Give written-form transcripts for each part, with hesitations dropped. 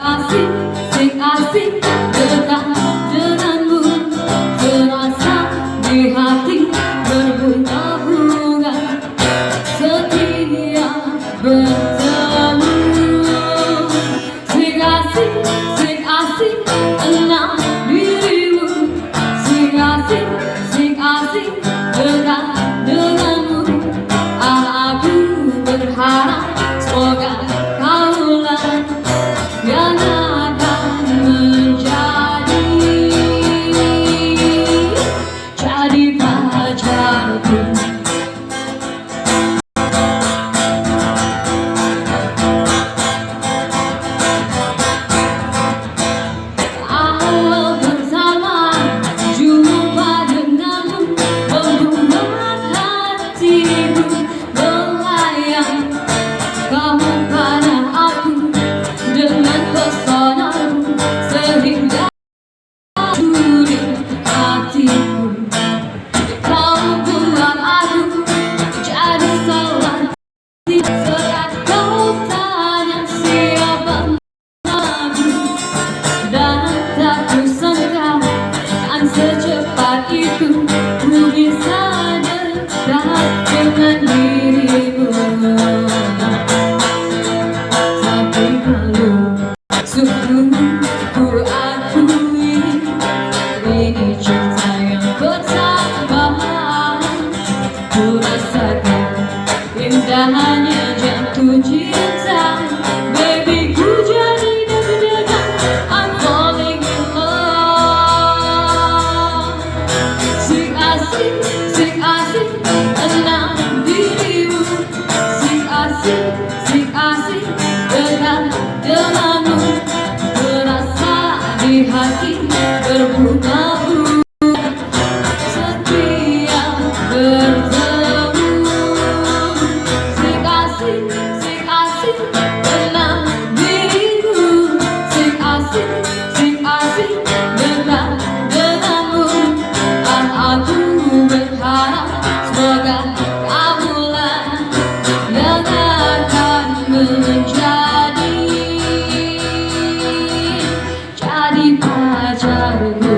asik, sing asik dekat denganmu, terasa di hati berbunga-bunga setia bertemu. Sing asik enam dirimu, sing asik dekat denganmu. Aku berharap semoga kaulah yang akan jadi pacarku. Awal bersama jumpa denganmu membuat hatiku melayang. Kamu pada aku dengan pesonamu sehingga curi hatiku. Kau buat aku jadi salah saat kau tanya siapa namaku, dan tak kusangka kan secepat itu ku bisa dekat dengan dirimu. Tapi kalau sungguh ku akui ini cinta yang pertama, ku rasakan indahnya jatuh cinta. Baby, ku jadi deg-degan, I'm falling in love. Sing asik tenang dirimu, sing asik dekat denganmu, terasa di hati berbunga-bunga setia bertemu. Sing asik tenang dirimu, sing asik dekat denganmu. Aku berharap semoga kamulah yang akan jadi pacarku.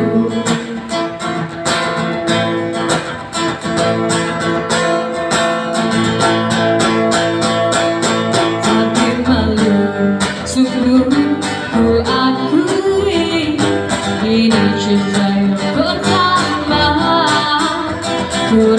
Tapi malu sungguh ku akui ini cinta yang pertama. Ku